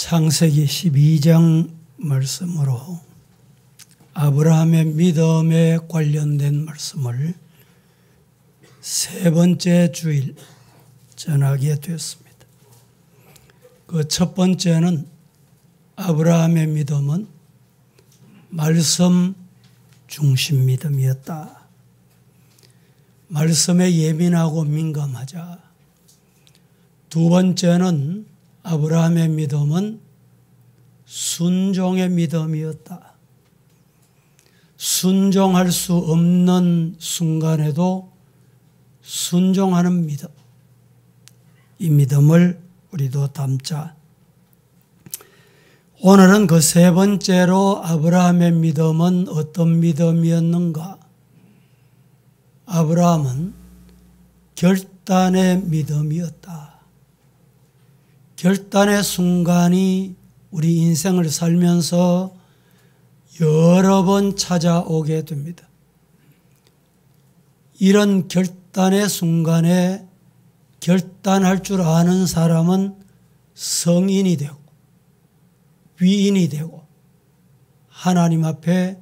창세기 12장 말씀으로 아브라함의 믿음에 관련된 말씀을 세 번째 주일 전하게 되었습니다. 그 첫 번째는 아브라함의 믿음은 말씀 중심 믿음이었다. 말씀에 예민하고 민감하자. 두 번째는 아브라함의 믿음은 순종의 믿음이었다. 순종할 수 없는 순간에도 순종하는 믿음. 이 믿음을 우리도 담자. 오늘은 그 세 번째로 아브라함의 믿음은 어떤 믿음이었는가? 아브라함은 결단의 믿음이었다. 결단의 순간이 우리 인생을 살면서 여러 번 찾아오게 됩니다. 이런 결단의 순간에 결단할 줄 아는 사람은 성인이 되고 위인이 되고 하나님 앞에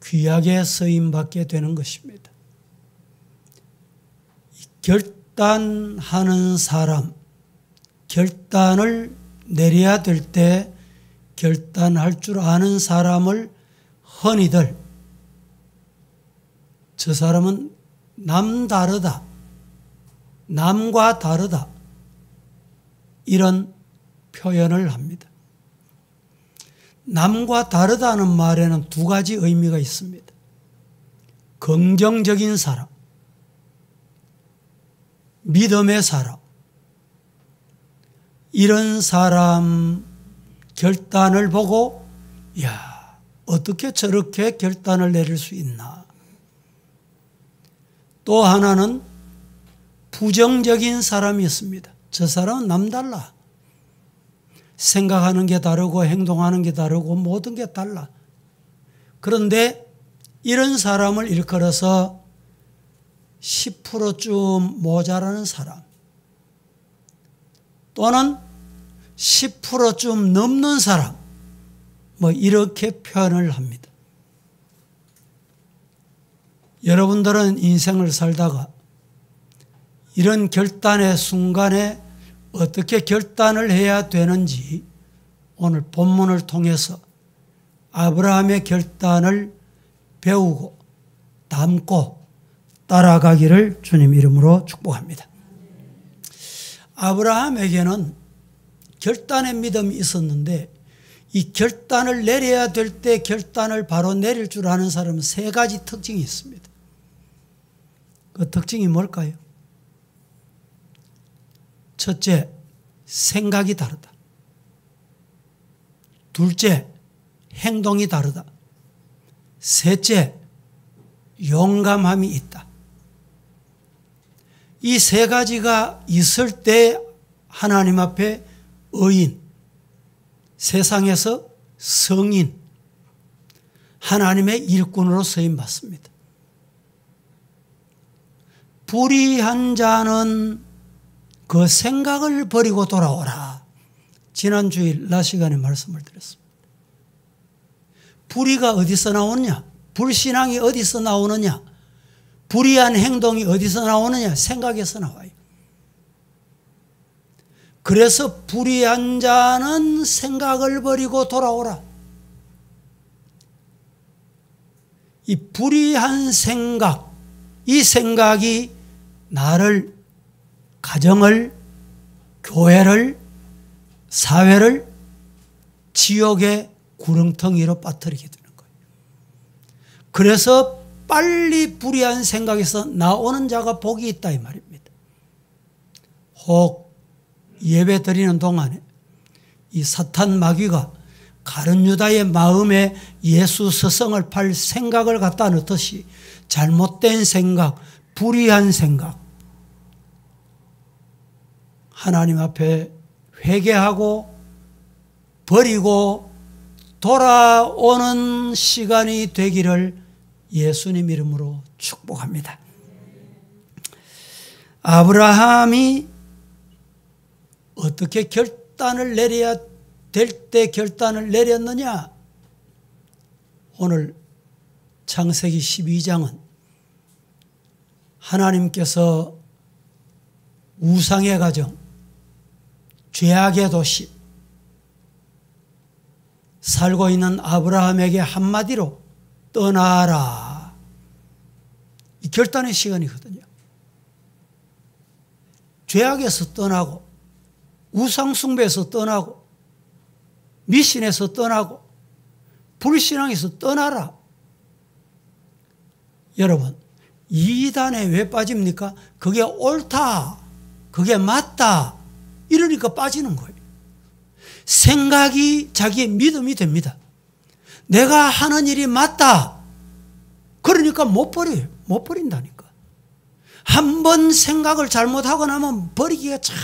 귀하게 쓰임받게 되는 것입니다. 결단하는 사람, 결단을 내려야 될 때 결단할 줄 아는 사람을 흔히들 저 사람은 남다르다, 남과 다르다 이런 표현을 합니다. 남과 다르다는 말에는 두 가지 의미가 있습니다. 긍정적인 사람, 믿음의 사람, 이런 사람 결단을 보고 야, 어떻게 저렇게 결단을 내릴 수 있나. 또 하나는 부정적인 사람이었습니다. 저 사람은 남달라. 생각하는 게 다르고 행동하는 게 다르고 모든 게 달라. 그런데 이런 사람을 일컬어서 10%쯤 모자라는 사람 또는 10%쯤 넘는 사람 이렇게 표현을 합니다. 여러분들은 인생을 살다가 이런 결단의 순간에 어떻게 결단을 해야 되는지 오늘 본문을 통해서 아브라함의 결단을 배우고 담고 따라가기를 주님 이름으로 축복합니다. 아브라함에게는 결단의 믿음이 있었는데 이 결단을 내려야 될 때 결단을 바로 내릴 줄 아는 사람은 세 가지 특징이 있습니다. 그 특징이 뭘까요? 첫째, 생각이 다르다. 둘째, 행동이 다르다. 셋째, 용감함이 있다. 이 세 가지가 있을 때 하나님 앞에 의인, 세상에서 성인, 하나님의 일꾼으로 쓰임받습니다. 불의한 자는 그 생각을 버리고 돌아오라. 지난 주일 낮 시간에 말씀을 드렸습니다. 불의가 어디서 나오느냐? 불신앙이 어디서 나오느냐? 불의한 행동이 어디서 나오느냐? 생각에서 나와요. 그래서 불의한 자는 생각을 버리고 돌아오라. 이 불의한 생각, 이 생각이 나를, 가정을, 교회를, 사회를 지옥의 구렁텅이로 빠뜨리게 되는 거예요. 그래서 빨리 불의한 생각에서 나오는 자가 복이 있다 이 말입니다. 혹 예배 드리는 동안에 이 사탄 마귀가 가룟 유다의 마음에 예수 스승을 팔 생각을 갖다 넣듯이 잘못된 생각, 불의한 생각, 하나님 앞에 회개하고 버리고 돌아오는 시간이 되기를 예수님 이름으로 축복합니다. 아브라함이 어떻게 결단을 내려야 될 때 결단을 내렸느냐? 오늘 창세기 12장은 하나님께서 우상의 가정, 죄악의 도시, 살고 있는 아브라함에게 한마디로 떠나라. 이 결단의 시간이거든요. 죄악에서 떠나고, 우상숭배에서 떠나고, 미신에서 떠나고, 불신앙에서 떠나라. 여러분, 이단에 왜 빠집니까? 그게 옳다, 그게 맞다, 이러니까 빠지는 거예요. 생각이 자기의 믿음이 됩니다. 내가 하는 일이 맞다, 그러니까 못 버려요. 못 버린다니까. 한 번 생각을 잘못하고 나면 버리기가 참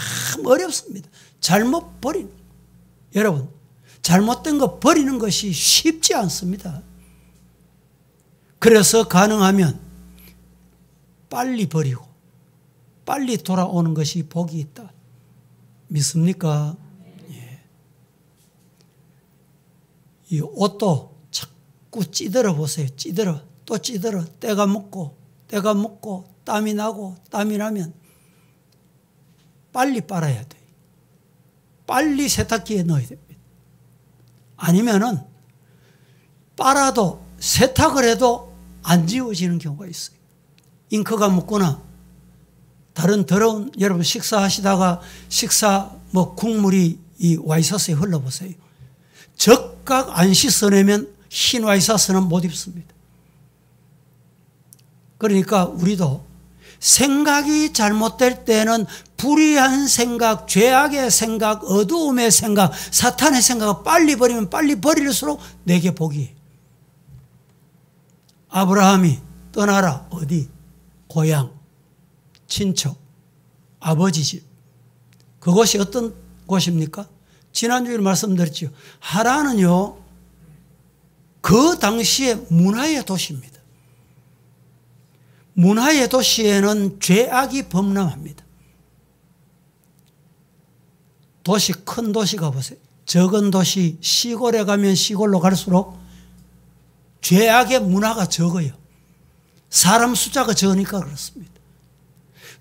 어렵습니다. 잘못 버리는. 여러분, 잘못된 거 버리는 것이 쉽지 않습니다. 그래서 가능하면 빨리 버리고 빨리 돌아오는 것이 복이 있다. 믿습니까? 예. 이 옷도 자꾸 찌들어 보세요. 찌들어, 또 찌들어. 때가 묻고 땀이 나고 땀이 나면 빨리 빨아야 돼요. 빨리 세탁기에 넣어야 됩니다. 아니면은 빨아도 세탁을 해도 안 지워지는 경우가 있어요. 잉크가 묻거나 다른 더러운, 여러분 식사하시다가 국물이 이 와이셔츠에 흘러보세요. 적각 안 씻어내면 흰 와이셔츠는 못 입습니다. 그러니까 우리도 생각이 잘못될 때는 불의한 생각, 죄악의 생각, 어두움의 생각, 사탄의 생각을 빨리 버리면 빨리 버릴수록 내게 복이. 아브라함이 떠나라. 어디? 고향, 친척, 아버지 집. 그곳이 어떤 곳입니까? 지난주에 말씀드렸죠. 하란은요, 그 당시의 문화의 도시입니다. 문화의 도시에는 죄악이 범람합니다. 도시, 큰 도시 가보세요. 적은 도시, 시골에 가면 시골로 갈수록 죄악의 문화가 적어요. 사람 숫자가 적으니까 그렇습니다.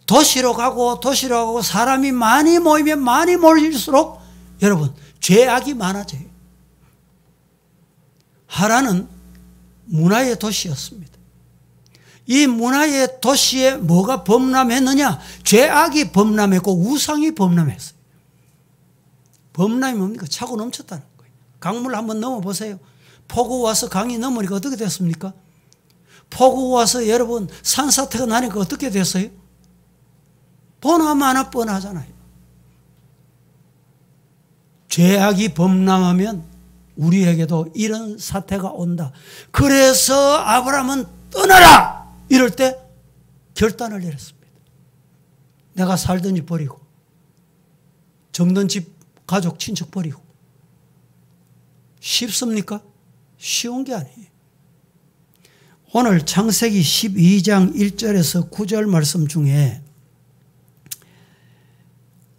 도시로 가고 사람이 많이 모이면 많이 모일수록 여러분 죄악이 많아져요. 하란은 문화의 도시였습니다. 이 문화의 도시에 뭐가 범람했느냐? 죄악이 범람했고 우상이 범람했어요. 범람이 뭡니까? 차고 넘쳤다는 거예요. 강물 한번 넘어보세요. 폭우 와서 강이 넘으니까 어떻게 됐습니까? 폭우 와서 여러분 산사태가 나니까 어떻게 됐어요? 보나마나 뻔하잖아요. 죄악이 범람하면 우리에게도 이런 사태가 온다. 그래서 아브라함은 떠나라! 이럴 때 결단을 내렸습니다. 내가 살던 집 버리고 정든 집 가족 친척 버리고. 쉽습니까? 쉬운 게 아니에요. 오늘 창세기 12장 1절에서 9절 말씀 중에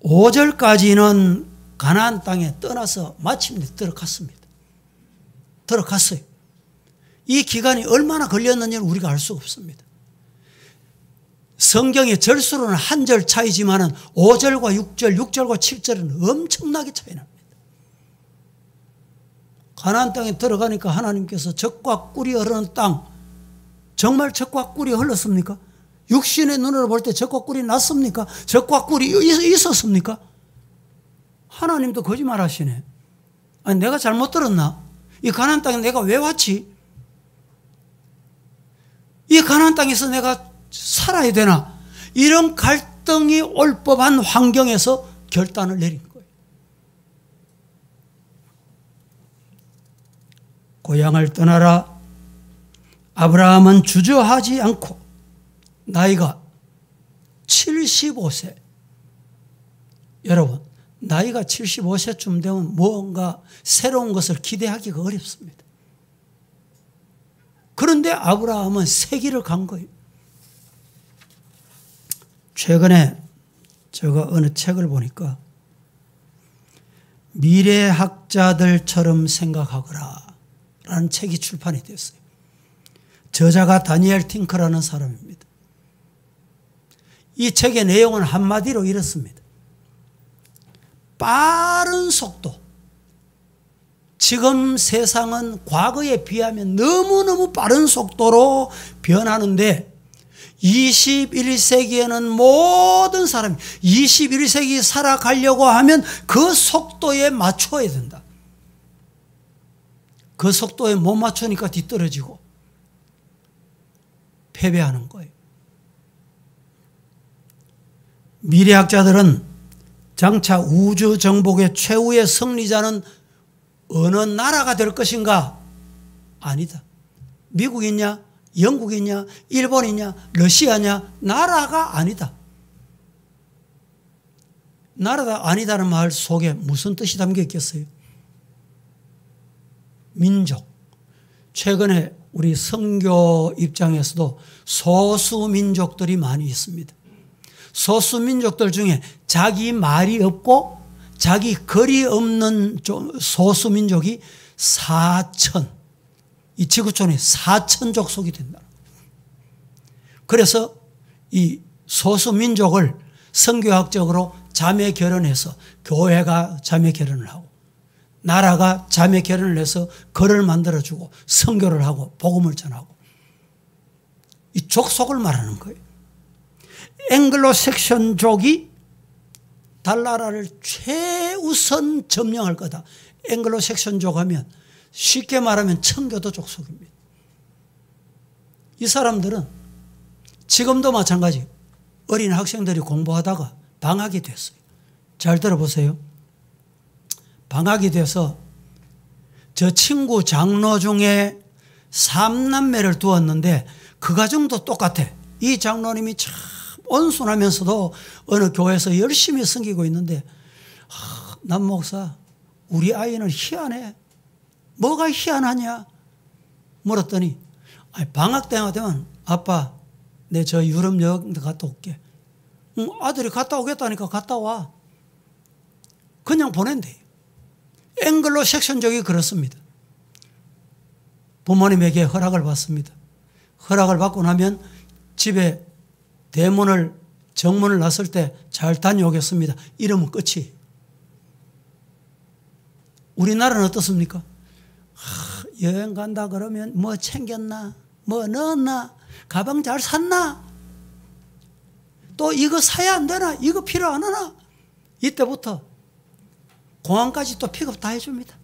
5절까지는 가나안 땅에 떠나서 마침내 들어갔습니다. 들어갔어요. 이 기간이 얼마나 걸렸는지는 우리가 알 수가 없습니다. 성경의 절수로는 한 절 차이지만은 5절과 6절, 6절과 7절은 엄청나게 차이 납니다. 가나안 땅에 들어가니까 하나님께서 젖과 꿀이 흐르는 땅, 정말 젖과 꿀이 흘렀습니까? 육신의 눈으로 볼 때 젖과 꿀이 났습니까? 젖과 꿀이 있었습니까? 하나님도 거짓말하시네. 아니 내가 잘못 들었나? 이 가나안 땅에 내가 왜 왔지? 이 가나안 땅에서 내가 살아야 되나? 이런 갈등이 올 법한 환경에서 결단을 내린 거예요. 고향을 떠나라. 아브라함은 주저하지 않고 나이가 75세. 여러분, 나이가 75세쯤 되면 뭔가 새로운 것을 기대하기가 어렵습니다. 그런데 아브라함은 세기를 간 거예요. 최근에 제가 어느 책을 보니까 미래학자들처럼 생각하거라 라는 책이 출판이 됐어요. 저자가 다니엘 팅커라는 사람입니다. 이 책의 내용은 한마디로 이렇습니다. 빠른 속도. 지금 세상은 과거에 비하면 너무너무 빠른 속도로 변하는데 21세기에는 모든 사람이 21세기 살아가려고 하면 그 속도에 맞춰야 된다. 그 속도에 못 맞추니까 뒤떨어지고 패배하는 거예요. 미래학자들은 장차 우주 정복의 최후의 승리자는 어느 나라가 될 것인가? 아니다. 미국이냐, 영국이냐, 일본이냐, 러시아냐, 나라가 아니다. 나라가 아니다는 말 속에 무슨 뜻이 담겨 있겠어요? 민족. 최근에 우리 선교 입장에서도 소수민족들이 많이 있습니다. 소수민족들 중에 자기 말이 없고 자기 거리 없는 소수민족이 4천, 이 지구촌에 4천 족속이 된다. 그래서 이 소수민족을 선교학적으로 자매 결혼해서 교회가 자매 결혼을 하고 나라가 자매 결혼을 해서 거를 만들어주고 선교를 하고 복음을 전하고 이 족속을 말하는 거예요. 앵글로색션족이 달나라를 최우선 점령할 거다. 앵글로색션족 하면 쉽게 말하면 청교도 족속입니다. 이 사람들은 지금도 마찬가지 어린 학생들이 공부하다가 방학이 됐어요. 잘 들어보세요. 방학이 돼서 저 친구 장로 중에 3남매를 두었는데 그 가정도 똑같아. 이 장로님이 참 온순하면서도 어느 교회에서 열심히 섬기고 있는데 남 목사 우리 아이는 희한해. 뭐가 희한하냐 물었더니 방학 때가 되면 아빠 내 저 유럽 여행 갔다 올게. 아들이 갔다 오겠다니까 갔다 와. 그냥 보낸대. 앵글로 섹션족이 그렇습니다. 부모님에게 허락을 받습니다. 허락을 받고 나면 집에 정문을 놨을 때 잘 다녀오겠습니다. 이러면 끝이. 우리나라는 어떻습니까? 여행 간다 그러면 뭐 챙겼나? 뭐 넣었나? 가방 잘 샀나? 또 이거 사야 안 되나? 이거 필요 안 하나? 이때부터 공항까지 또 픽업 다 해줍니다.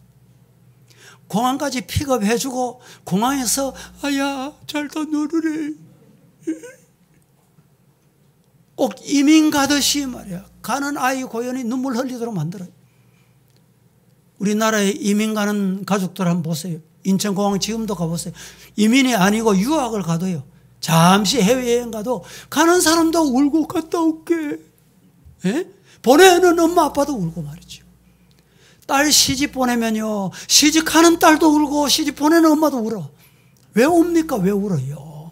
공항까지 픽업해주고 공항에서 아야 잘 다녀오래. 꼭 이민 가듯이 말이야. 가는 아이 고연히 눈물 흘리도록 만들어요. 우리나라에 이민 가는 가족들 한번 보세요. 인천공항 지금도 가보세요. 이민이 아니고 유학을 가도요. 잠시 해외여행 가도 가는 사람도 울고 갔다 올게. 예? 보내는 엄마 아빠도 울고 말이죠. 딸 시집 보내면요. 시집가는 딸도 울고 시집 보내는 엄마도 울어. 왜 웁니까? 왜 울어요?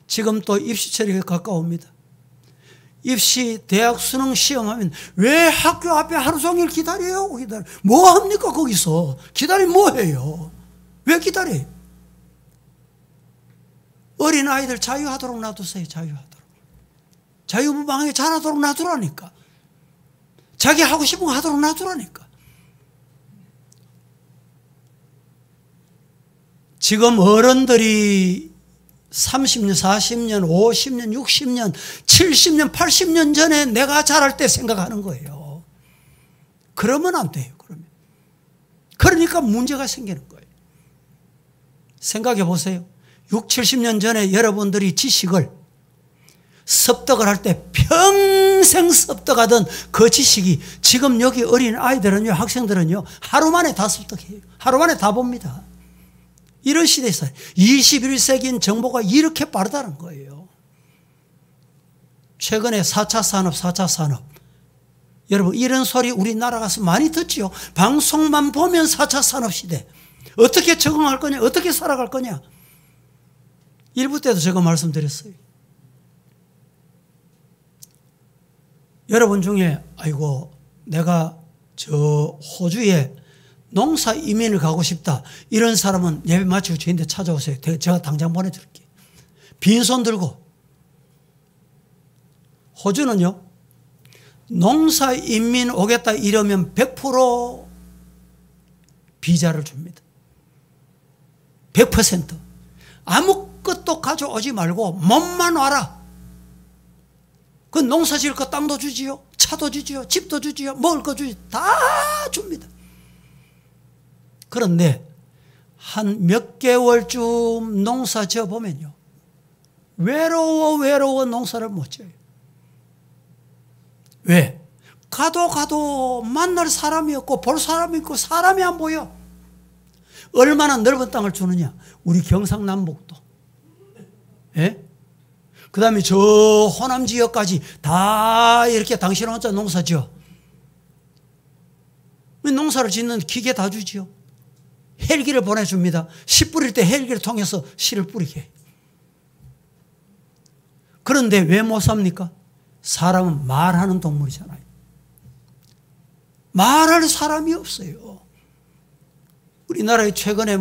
지금 또 입시철이 가까웁니다. 입시 대학 수능 시험하면 왜 학교 앞에 하루 종일 기다려요? 뭐 합니까 거기서? 기다리면 뭐 해요? 왜 기다려요? 어린아이들 자유하도록 놔두세요. 자유하도록. 자유무방하게 잘하도록 놔두라니까. 자기 하고 싶은 거 하도록 놔두라니까. 지금 어른들이 30년, 40년, 50년, 60년, 70년, 80년 전에 내가 자랄 때 생각하는 거예요. 그러면 안 돼요. 그러니까 문제가 생기는 거예요. 생각해 보세요. 6, 70년 전에 여러분들이 지식을 습득을 할 때 평생 습득하던 그 지식이 지금 여기 어린 아이들은요, 학생들은요, 하루 만에 다 습득해요. 하루 만에 다 봅니다. 이런 시대에서 21세기인 정보가 이렇게 빠르다는 거예요. 최근에 4차 산업. 여러분 이런 소리 우리나라 가서 많이 듣지요. 방송만 보면 4차 산업 시대. 어떻게 적응할 거냐? 어떻게 살아갈 거냐? 일부 때도 제가 말씀드렸어요. 여러분 중에 아이고 내가 저 호주에 농사 이민을 가고 싶다. 이런 사람은 예배 마치고 저한테 찾아오세요. 제가 당장 보내드릴게요. 빈손 들고. 호주는요, 농사 이민 오겠다 이러면 100% 비자를 줍니다. 100%. 아무것도 가져오지 말고 몸만 와라. 그 농사 지을 거 땅도 주지요. 차도 주지요. 집도 주지요. 먹을 거 주지요. 다 줍니다. 그런데 한 몇 개월쯤 농사 지어 보면요, 외로워 농사를 못 지어요. 왜? 가도 만날 사람이 없고 볼 사람이 있고 사람이 안 보여. 얼마나 넓은 땅을 주느냐. 우리 경상남북도. 예? 그 다음에 저 호남 지역까지 다 이렇게 당신 혼자 농사 지어. 농사를 짓는 기계 다 주지요. 헬기를 보내줍니다. 씨 뿌릴 때 헬기를 통해서 씨를 뿌리게 해요. 그런데 왜 못 삽니까? 사람은 말하는 동물이잖아요. 말할 사람이 없어요. 우리나라에 최근에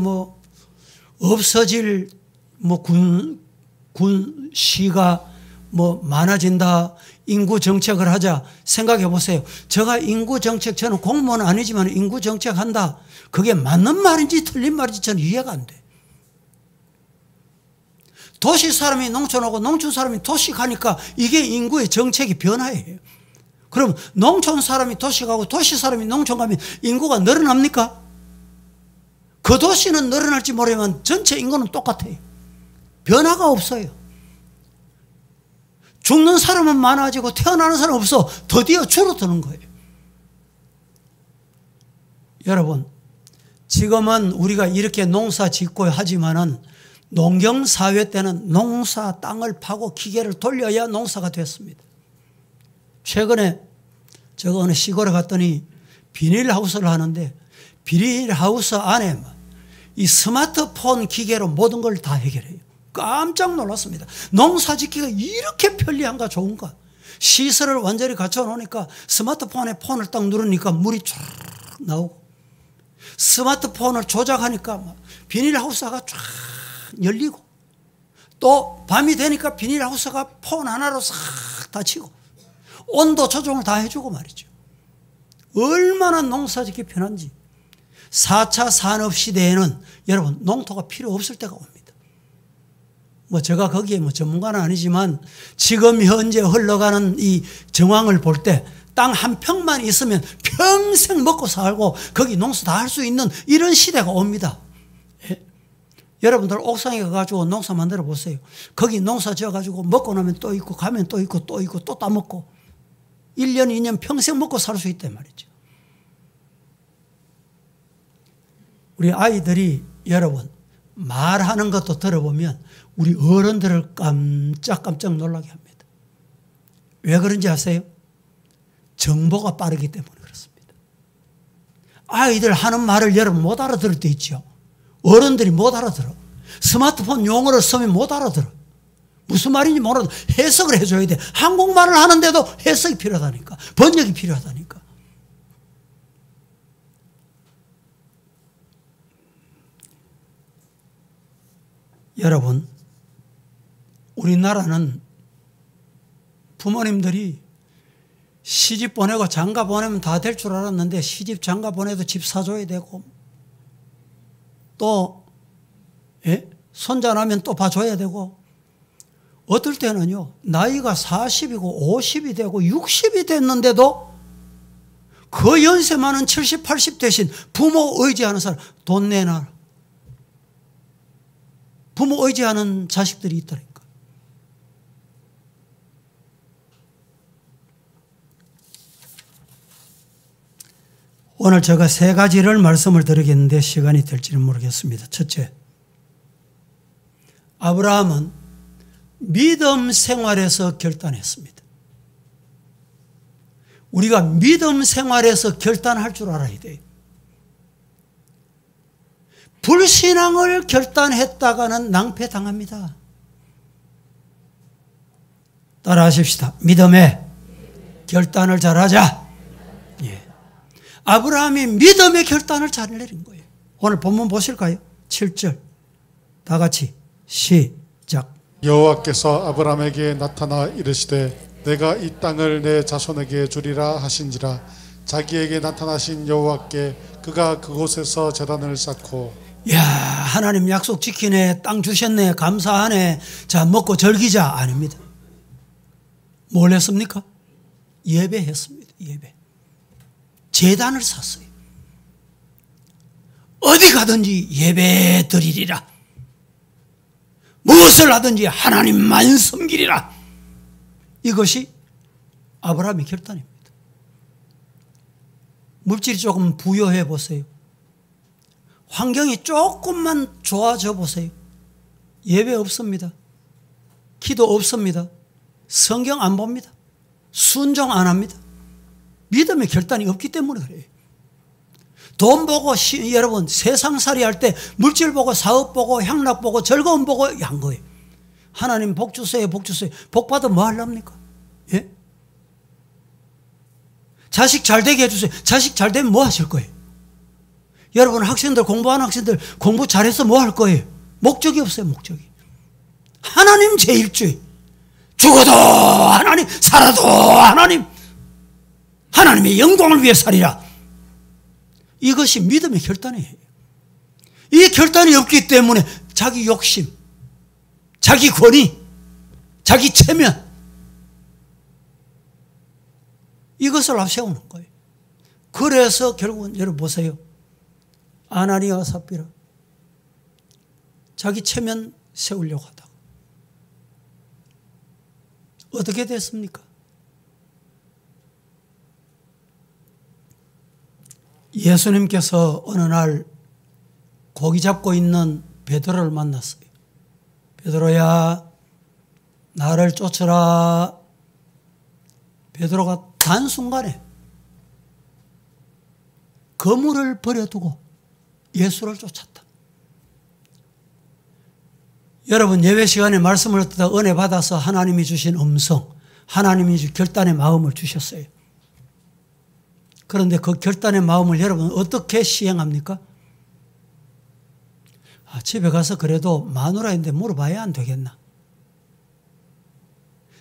없어질 군시가 많아진다. 인구 정책을 하자. 생각해 보세요. 제가 인구 정책, 저는 공무원은 아니지만 인구 정책 한다. 그게 맞는 말인지 틀린 말인지 저는 이해가 안 돼. 도시 사람이 농촌 오고 농촌 사람이 도시 가니까 이게 인구의 정책이 변화예요. 그럼 농촌 사람이 도시 가고 도시 사람이 농촌 가면 인구가 늘어납니까? 그 도시는 늘어날지 모르지만 전체 인구는 똑같아요. 변화가 없어요. 죽는 사람은 많아지고 태어나는 사람은 없어. 드디어 줄어드는 거예요. 여러분, 지금은 우리가 이렇게 농사 짓고 하지만은 농경사회 때는 농사 땅을 파고 기계를 돌려야 농사가 됐습니다. 최근에 제가 어느 시골에 갔더니 비닐하우스를 하는데 비닐하우스 안에 이 스마트폰 기계로 모든 걸 다 해결해요. 깜짝 놀랐습니다. 농사 짓기가 이렇게 편리한가 좋은가. 시설을 완전히 갖춰 놓으니까 스마트폰에 폰을 딱 누르니까 물이 쫙 나오고, 스마트폰을 조작하니까 비닐하우스가 쫙 열리고, 또 밤이 되니까 비닐하우스가 폰 하나로 싹 닫히고, 온도 조정을 다 해주고 말이죠. 얼마나 농사 짓기 편한지. 4차 산업시대에는 여러분 농토가 필요 없을 때가 옵니다. 제가 거기에 전문가는 아니지만 지금 현재 흘러가는 이 정황을 볼 때 땅 한 평만 있으면 평생 먹고 살고 거기 농사 다 할 수 있는 이런 시대가 옵니다. 예? 여러분들 옥상에 가가지고 농사 만들어 보세요. 거기 농사 지어가지고 먹고 나면 또 있고 가면 또 있고 또 있고 또 따먹고 1년 2년 평생 먹고 살 수 있단 말이죠. 우리 아이들이 여러분 말하는 것도 들어보면 우리 어른들을 깜짝깜짝 놀라게 합니다. 왜 그런지 아세요? 정보가 빠르기 때문에 그렇습니다. 아이들 하는 말을 여러분 못 알아들을 때 있죠. 어른들이 못 알아들어. 스마트폰 용어를 쓰면 못 알아들어. 무슨 말인지 모르도 해석을 해줘야 돼. 한국말을 하는데도 해석이 필요하다니까. 번역이 필요하다니까. 여러분, 우리나라는 부모님들이 시집 보내고 장가 보내면 다 될 줄 알았는데 시집 장가 보내도 집 사줘야 되고 또 손자 나면 또 봐줘야 되고 어떨 때는요 나이가 40이고 50이 되고 60이 됐는데도 그 연세 많은 70, 80 대신 부모 의지하는 사람 돈 내놔라. 부모 의지하는 자식들이 있다니까. 오늘 제가 3가지를 말씀을 드리겠는데 시간이 될지는 모르겠습니다. 첫째, 아브라함은 믿음 생활에서 결단했습니다. 우리가 믿음 생활에서 결단할 줄 알아야 돼요. 불신앙을 결단했다가는 낭패당합니다. 따라 하십시다. 믿음의 결단을 잘하자. 예. 아브라함이 믿음의 결단을 잘 내린 거예요. 오늘 본문 보실까요? 7절 다 같이 시작. 여호와께서 아브라함에게 나타나 이르시되 내가 이 땅을 내 자손에게 주리라 하신지라. 자기에게 나타나신 여호와께 그가 그곳에서 제단을 쌓고. 야, 하나님 약속 지키네, 땅 주셨네, 감사하네, 자 먹고 즐기자. 아닙니다. 뭘 했습니까? 예배했습니다. 예배. 제단을 샀어요. 어디 가든지 예배 드리리라. 무엇을 하든지 하나님만 섬기리라. 이것이 아브라함의 결단입니다. 물질이 조금 부여해 보세요. 환경이 조금만 좋아져 보세요. 예배 없습니다. 기도 없습니다. 성경 안 봅니다. 순종 안 합니다. 믿음의 결단이 없기 때문에 그래요. 돈 보고 여러분 세상살이 할 때 물질 보고 사업 보고 향락 보고 즐거움 보고 한 거예요. 하나님 복 주세요, 복 주세요. 복 받아 뭐 하렵니까? 예? 자식 잘 되게 해주세요. 자식 잘 되면 뭐 하실 거예요? 여러분 학생들, 공부하는 학생들 공부 잘해서 뭐 할 거예요? 목적이 없어요. 목적이. 하나님 제일주의. 죽어도 하나님, 살아도 하나님. 하나님의 영광을 위해 살리라. 이것이 믿음의 결단이에요. 이 결단이 없기 때문에 자기 욕심, 자기 권위, 자기 체면, 이것을 앞세우는 거예요. 그래서 결국은 여러분 보세요. 아나니아와 삽비라 자기 체면 세우려고 하다가 어떻게 됐습니까? 예수님께서 어느 날 고기 잡고 있는 베드로를 만났어요. 베드로야, 나를 쫓으라. 베드로가 단순간에 거물을 버려두고 예수를 쫓았다. 여러분 예배 시간에 말씀을 듣다 은혜 받아서 하나님이 주신 음성, 하나님이 주신 결단의 마음을 주셨어요. 그런데 그 결단의 마음을 여러분 어떻게 시행합니까? 집에 가서 그래도 마누라인데 물어봐야 안 되겠나?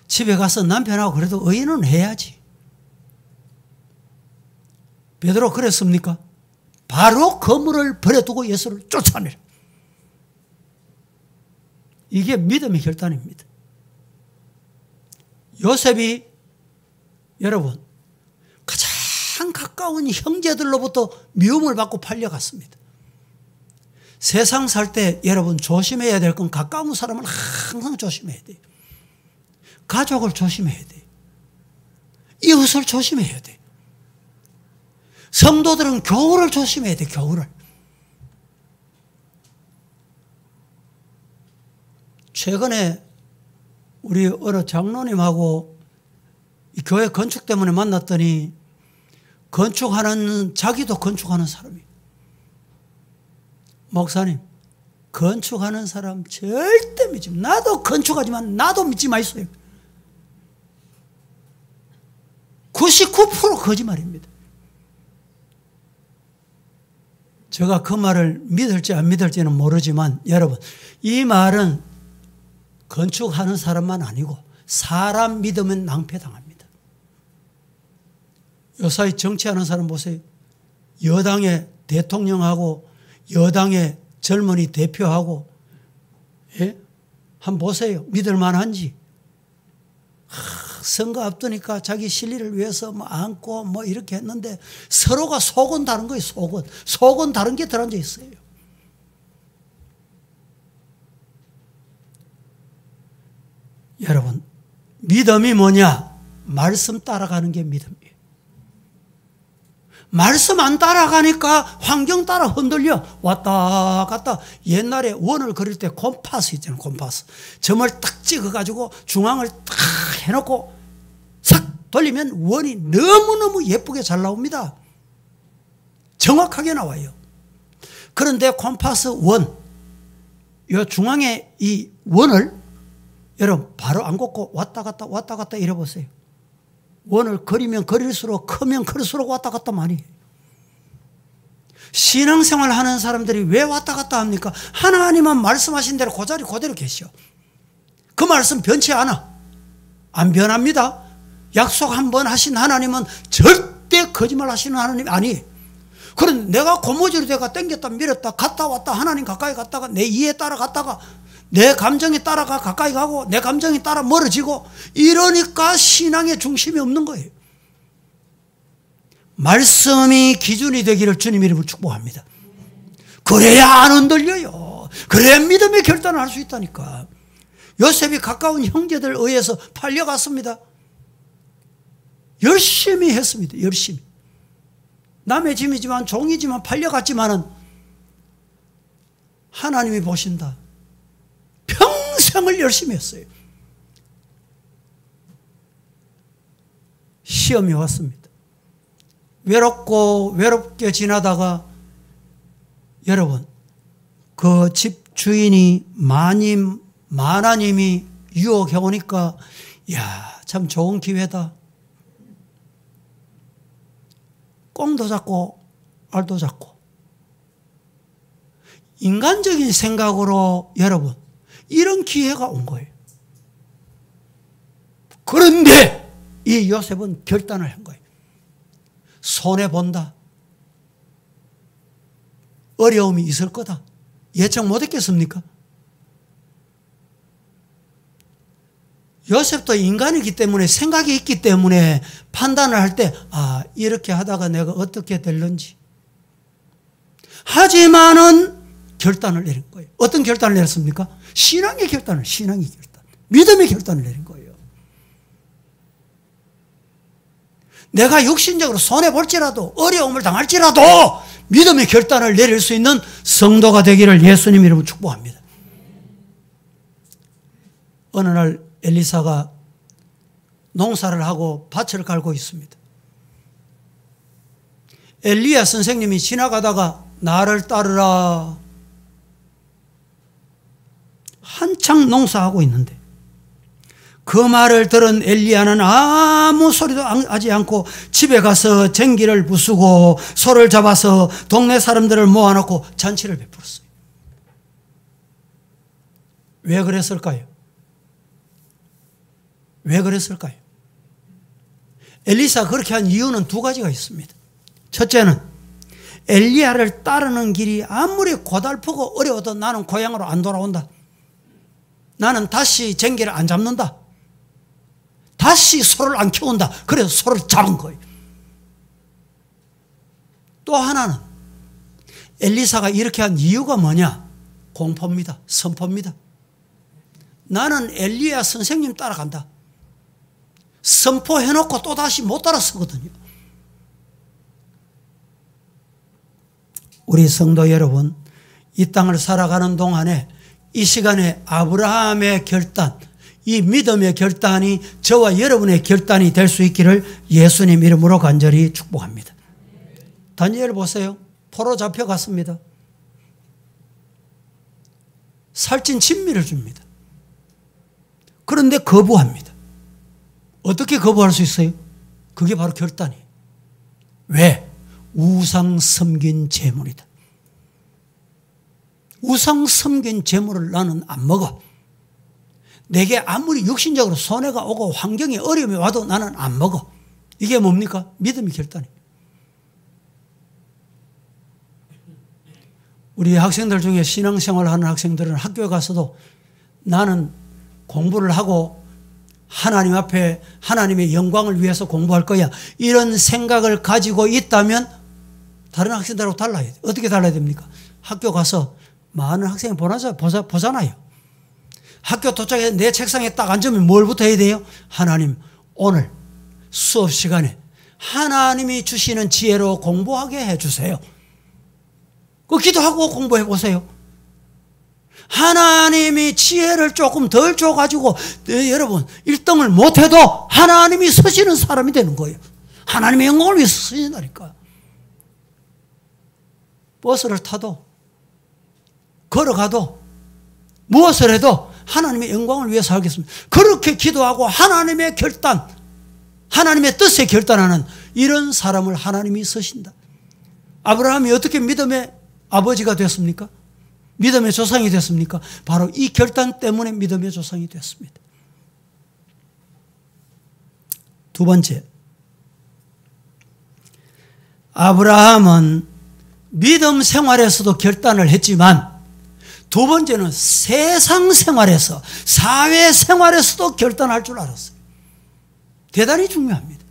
집에 가서 남편하고 그래도 의논은 해야지. 베드로 그랬습니까? 바로 거물을 버려두고 예수를 쫓아내라. 이게 믿음의 결단입니다. 요셉이 여러분 가장 가까운 형제들로부터 미움을 받고 팔려갔습니다. 세상 살 때 여러분 조심해야 될 건 가까운 사람을 항상 조심해야 돼요. 가족을 조심해야 돼요. 이웃을 조심해야 돼요. 성도들은 교우를 조심해야 돼요. 교우를. 최근에 우리 어느 장로님하고 이 교회 건축 때문에 만났더니 자기도 건축하는 사람이에요. 목사님, 건축하는 사람 절대 믿지 마. 나도 건축하지만 나도 믿지 마세요. 99% 거짓말입니다. 제가 그 말을 믿을지 안 믿을지는 모르지만 여러분 이 말은 건축하는 사람만 아니고 사람 믿으면 낭패당합니다. 요사이 정치하는 사람 보세요. 여당의 대통령하고 여당의 젊은이 대표하고 예? 한번 보세요. 믿을 만한지. 선거 앞두니까 자기 실리를 위해서 뭐 안고 뭐 이렇게 했는데 서로가 속은 다른 거예요. 속은 다른 게 들어앉아 있어요. 여러분 믿음이 뭐냐? 말씀 따라가는 게 믿음이에요. 말씀 안 따라가니까 환경 따라 흔들려 왔다 갔다. 옛날에 원을 그릴 때 콤파스 있잖아요. 콤파스. 점을 딱 찍어가지고 중앙을 딱 해놓고 싹 돌리면 원이 너무너무 예쁘게 잘 나옵니다. 정확하게 나와요. 그런데 콤파스 원, 이 중앙에 이 원을 여러분 바로 안 걷고 왔다 갔다 이래 보세요. 원을 그리면 그릴수록 크면 클수록 왔다 갔다 많이 해요. 신앙생활 하는 사람들이 왜 왔다 갔다 합니까? 하나님은 말씀하신 대로 그 자리 그대로 계셔. 그 말씀 변치 않아. 안 변합니다. 약속 한 번 하신 하나님은 절대 거짓말 하시는 하나님 아니에요. 그런데 내가 고무줄이 돼가 땡겼다 밀었다 갔다 왔다 하나님 가까이 갔다가 내 이해에 따라 갔다가 내 감정에 따라가 가까이 가고 내 감정에 따라 멀어지고 이러니까 신앙의 중심이 없는 거예요. 말씀이 기준이 되기를 주님 이름으로 축복합니다. 그래야 안 흔들려요. 그래야 믿음의 결단을 할 수 있다니까. 요셉이 가까운 형제들 의해서 팔려갔습니다. 열심히 했습니다. 열심히. 남의 짐이지만 종이지만 팔려갔지만은 하나님이 보신다. 평생을 열심히 했어요. 시험이 왔습니다. 외롭게 지나다가 여러분 그 집 주인이 마나님이 유혹해 오니까 야, 참 좋은 기회다. 꽁도 잡고 알도 잡고. 인간적인 생각으로 여러분 이런 기회가 온 거예요. 그런데 이 요셉은 결단을 한 거예요. 손해본다. 어려움이 있을 거다. 예측 못했겠습니까? 요셉도 인간이기 때문에 생각이 있기 때문에 판단을 할 때 이렇게 하다가 내가 어떻게 될런지. 하지만은 결단을 내린 거예요. 어떤 결단을 내렸습니까? 신앙의 결단. 믿음의 결단을 내린 거예요. 내가 육신적으로 손해볼지라도 어려움을 당할지라도 믿음의 결단을 내릴 수 있는 성도가 되기를 예수님 이름으로 축복합니다. 어느 날 엘리사가 농사를 하고 밭을 갈고 있습니다. 엘리야 선생님이 지나가다가 나를 따르라. 한창 농사하고 있는데 그 말을 들은 엘리야는 아무 소리도 하지 않고 집에 가서 쟁기를 부수고 소를 잡아서 동네 사람들을 모아놓고 잔치를 베풀었어요. 왜 그랬을까요? 왜 그랬을까요? 엘리사가 그렇게 한 이유는 두 가지가 있습니다. 첫째는 엘리야를 따르는 길이 아무리 고달프고 어려워도 나는 고향으로 안 돌아온다. 나는 다시 쟁기를 안 잡는다. 다시 소를 안 키운다. 그래서 소를 잡은 거예요. 또 하나는 엘리사가 이렇게 한 이유가 뭐냐? 공포입니다. 선포입니다. 나는 엘리야 선생님 따라간다. 선포해놓고 또다시 못 따라서거든요. 우리 성도 여러분, 이 땅을 살아가는 동안에 이 시간에 아브라함의 결단, 이 믿음의 결단이 저와 여러분의 결단이 될 수 있기를 예수님 이름으로 간절히 축복합니다. 다니엘 보세요. 포로 잡혀갔습니다. 살찐 진미를 줍니다. 그런데 거부합니다. 어떻게 거부할 수 있어요? 그게 바로 결단이에요. 왜? 우상 섬긴 재물이다. 우상 섬긴 재물을 나는 안 먹어. 내게 아무리 육신적으로 손해가 오고 환경에 어려움이 와도 나는 안 먹어. 이게 뭡니까? 믿음의 결단이에요. 우리 학생들 중에 신앙생활 하는 학생들은 학교에 가서도 나는 공부를 하고 하나님 앞에 하나님의 영광을 위해서 공부할 거야. 이런 생각을 가지고 있다면 다른 학생들하고 달라야 돼. 어떻게 달라야 됩니까? 학교 가서 많은 학생이 보잖아요. 학교 도착해서 내 책상에 딱 앉으면 뭘부터 해야 돼요? 하나님, 오늘 수업 시간에 하나님이 주시는 지혜로 공부하게 해주세요. 그 기도하고 공부해 보세요. 하나님이 지혜를 조금 덜 줘가지고 여러분 1등을 못해도 하나님이 서시는 사람이 되는 거예요. 하나님의 영광을 위해서 쓰신다니까. 버스를 타도 걸어가도 무엇을 해도 하나님의 영광을 위해서 하겠습니다. 그렇게 기도하고 하나님의 결단, 하나님의 뜻에 결단하는 이런 사람을 하나님이 쓰신다. 아브라함이 어떻게 믿음의 아버지가 됐습니까? 믿음의 조상이 됐습니까? 바로 이 결단 때문에 믿음의 조상이 됐습니다. 두 번째, 아브라함은 믿음 생활에서도 결단을 했지만 두 번째는 세상 생활에서, 사회 생활에서도 결단할 줄 알았어요. 대단히 중요합니다.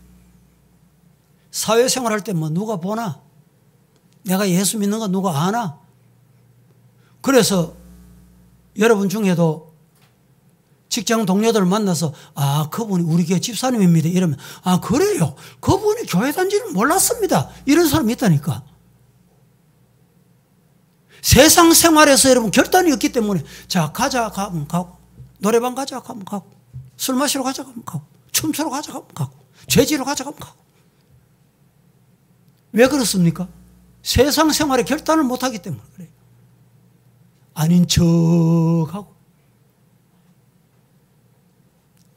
사회 생활할 때 뭐 누가 보나? 내가 예수 믿는 거 누가 아나? 그래서 여러분 중에도 직장 동료들 만나서 아, 그분이 우리 교회 집사님입니다 이러면 아, 그래요? 그분이 교회 단지를 몰랐습니다. 이런 사람이 있다니까. 세상 생활에서 여러분 결단이 없기 때문에 자, 가자 가면 가고, 노래방 가자 가면 가고, 술 마시러 가자 가면 가고, 춤추러 가자 가면 가고, 죄지러 가자 가면 가고. 왜 그렇습니까? 세상 생활에 결단을 못하기 때문에 그래요. 아닌 척하고.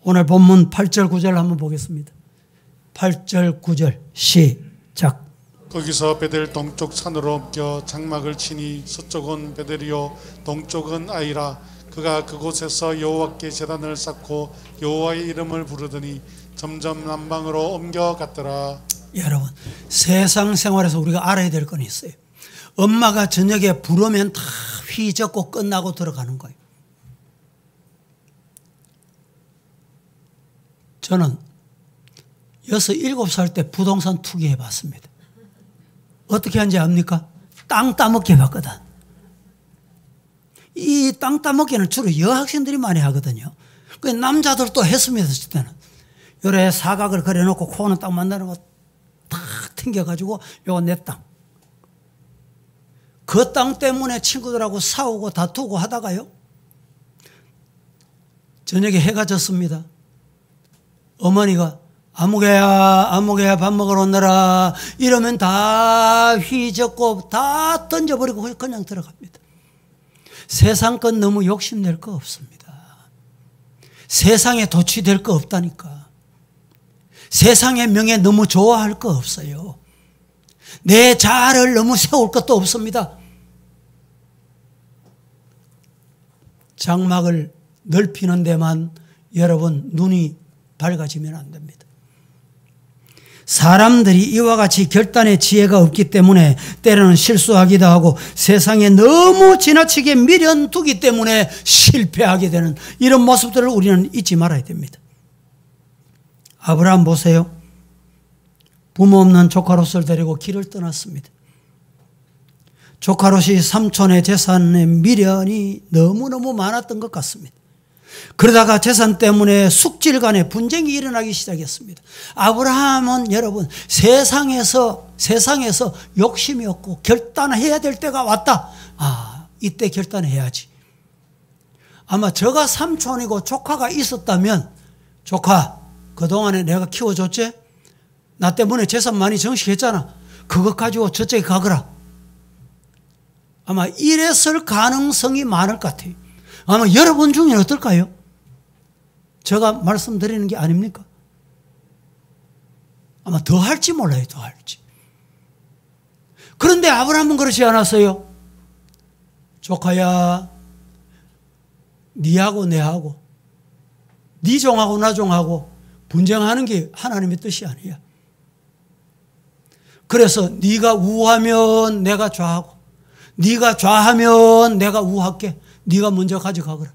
오늘 본문 8절 9절 한번 보겠습니다. 8절 9절 시작. 거기서 베델 동쪽 산으로 옮겨 장막을 치니 서쪽은 베델이요 동쪽은 아이라. 그가 그곳에서 여호와께 제단을 쌓고 여호와의 이름을 부르더니 점점 남방으로 옮겨갔더라. 여러분, 세상 생활에서 우리가 알아야 될 건 있어요. 엄마가 저녁에 부르면 다 휘젓고 끝나고 들어가는 거예요. 저는 6, 7살 때 부동산 투기해 봤습니다. 어떻게 하는지 압니까? 땅 따먹기 해봤거든. 이 땅 따먹기는 주로 여학생들이 많이 하거든요. 그 남자들도 했습니다. 그때는. 요래 사각을 그려놓고 코는 딱 만나는 거 탁 튕겨가지고 요거 내 땅. 그 땅 때문에 친구들하고 싸우고 다투고 하다가요. 저녁에 해가 졌습니다. 어머니가 아무개야 밥 먹으러 오너라 이러면 다 휘젓고 다 던져버리고 그냥 들어갑니다. 세상 건 너무 욕심낼 거 없습니다. 세상에 도취될 거 없다니까. 세상의 명예 너무 좋아할 거 없어요. 내 자아를 너무 세울 것도 없습니다. 장막을 넓히는 데만 여러분 눈이 밝아지면 안 됩니다. 사람들이 이와 같이 결단의 지혜가 없기 때문에 때로는 실수하기도 하고 세상에 너무 지나치게 미련두기 때문에 실패하게 되는 이런 모습들을 우리는 잊지 말아야 됩니다. 아브라함 보세요. 부모 없는 조카 롯을 데리고 길을 떠났습니다. 조카 롯이 삼촌의 재산에 미련이 너무너무 많았던 것 같습니다. 그러다가 재산 때문에 숙질 간에 분쟁이 일어나기 시작했습니다. 아브라함은 여러분 세상에서 욕심이 없고 결단해야 될 때가 왔다. 아, 이때 결단해야지. 아마 저가 삼촌이고 조카가 있었다면 조카 그동안에 내가 키워줬지? 나 때문에 재산 많이 정식했잖아. 그것 가지고 저쪽에 가거라. 아마 이랬을 가능성이 많을 것 같아요. 아마 여러분 중에는 어떨까요? 제가 말씀드리는 게 아닙니까? 아마 더 할지 몰라요. 더 할지. 그런데 아브라함은 그렇지 않았어요. 조카야, 니하고 내하고 니 종하고 나 종하고 분쟁하는 게 하나님의 뜻이 아니야. 그래서 네가 우하면 내가 좌하고 네가 좌하면 내가 우할게. 네가 먼저 가져가거라.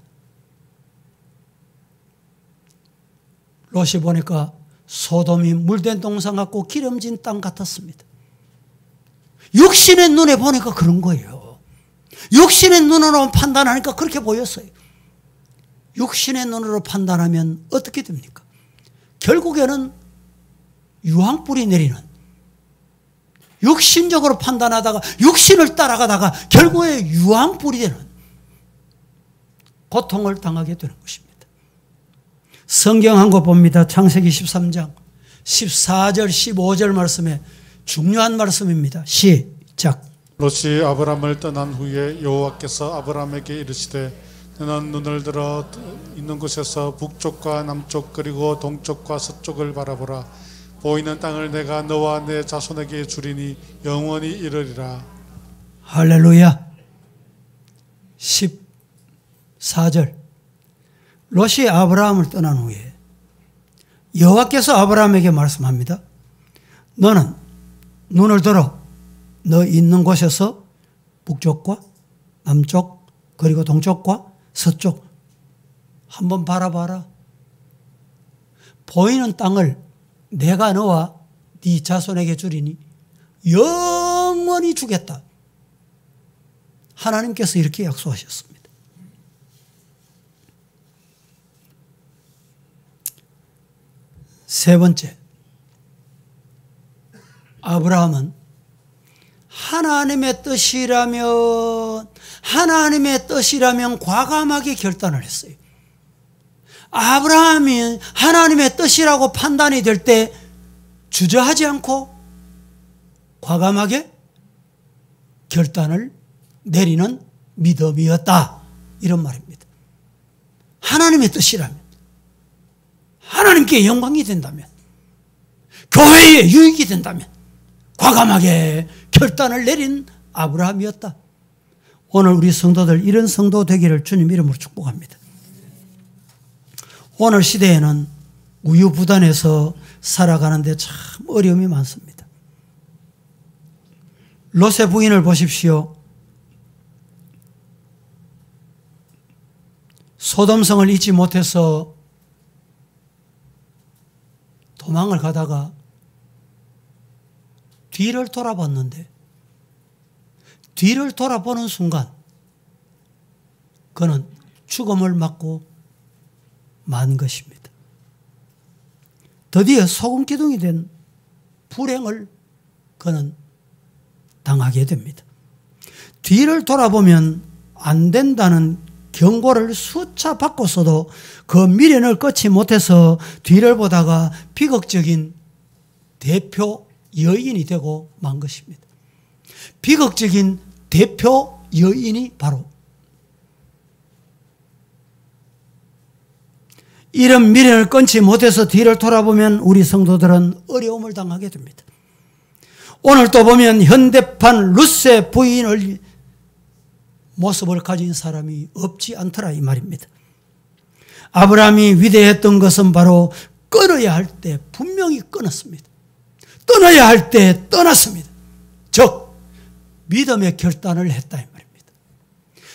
롯이 보니까 소돔이 물된 동산 같고 기름진 땅 같았습니다. 육신의 눈에 보니까 그런 거예요. 육신의 눈으로 판단하니까 그렇게 보였어요. 육신의 눈으로 판단하면 어떻게 됩니까? 결국에는 유황불이 내리는, 육신적으로 판단하다가 육신을 따라가다가 결국에 유황불이 되는 고통을 당하게 되는 것입니다. 성경 한 곳 봅니다. 창세기 13장 14절 15절 말씀에 중요한 말씀입니다. 시작. 롯이 아브람을 떠난 후에 여호와께서 아브람에게 이르시되 너는 눈을 들어 있는 곳에서 북쪽과 남쪽 그리고 동쪽과 서쪽을 바라보라. 보이는 땅을 내가 너와 내 자손에게 주리니 영원히 이르리라. 할렐루야. 14절. 롯이 아브라함을 떠난 후에 여호와께서 아브라함에게 말씀합니다. 너는 눈을 들어 너 있는 곳에서 북쪽과 남쪽 그리고 동쪽과 서쪽 한번 바라봐라. 보이는 땅을 내가 너와 네 자손에게 주리니 영원히 주겠다. 하나님께서 이렇게 약속하셨습니다. 세 번째, 아브라함은 하나님의 뜻이라면 과감하게 결단을 했어요. 아브라함이 하나님의 뜻이라고 판단이 될 때 주저하지 않고 과감하게 결단을 내리는 믿음이었다. 이런 말입니다. 하나님의 뜻이라면, 하나님께 영광이 된다면, 교회에 유익이 된다면 과감하게 결단을 내린 아브라함이었다. 오늘 우리 성도들 이런 성도 되기를 주님 이름으로 축복합니다. 오늘 시대에는 우유부단해서 살아가는데 참 어려움이 많습니다. 롯의 부인을 보십시오. 소돔성을 잊지 못해서 도망을 가다가 뒤를 돌아봤는데 뒤를 돌아보는 순간 그는 죽음을 맞고 만 것입니다. 드디어 소금기둥이 된 불행을 그는 당하게 됩니다. 뒤를 돌아보면 안 된다는 경고를 수차 받고서도 그 미련을 끊지 못해서 뒤를 보다가 비극적인 대표 여인이 되고 만 것입니다. 비극적인 대표 여인이 바로 이런 미련을 끊지 못해서 뒤를 돌아보면 우리 성도들은 어려움을 당하게 됩니다. 오늘 또 보면 현대판 룻의 부인을 모습을 가진 사람이 없지 않더라 이 말입니다. 아브라함이 위대했던 것은 바로 끊어야 할 때 분명히 끊었습니다. 떠나야 할 때 떠났습니다. 즉 믿음의 결단을 했다 이 말입니다.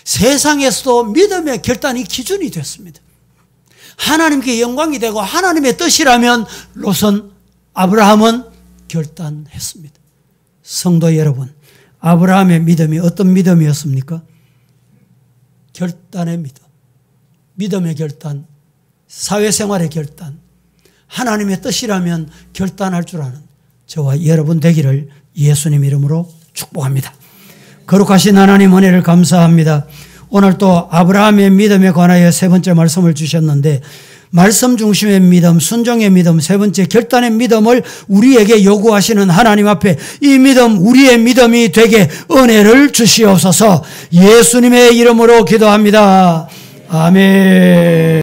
세상에서도 믿음의 결단이 기준이 됐습니다. 하나님께 영광이 되고 하나님의 뜻이라면 롯은 아브라함은 결단했습니다. 성도 여러분, 아브라함의 믿음이 어떤 믿음이었습니까? 결단의 믿음, 믿음의 결단, 사회생활의 결단, 하나님의 뜻이라면 결단할 줄 아는 저와 여러분 되기를 예수님 이름으로 축복합니다. 거룩하신 하나님 은혜를 감사합니다. 오늘 또 아브라함의 믿음에 관하여 세 번째 말씀을 주셨는데 말씀 중심의 믿음, 순종의 믿음, 세 번째 결단의 믿음을 우리에게 요구하시는 하나님 앞에 이 믿음, 우리의 믿음이 되게 은혜를 주시옵소서. 예수님의 이름으로 기도합니다. 아멘.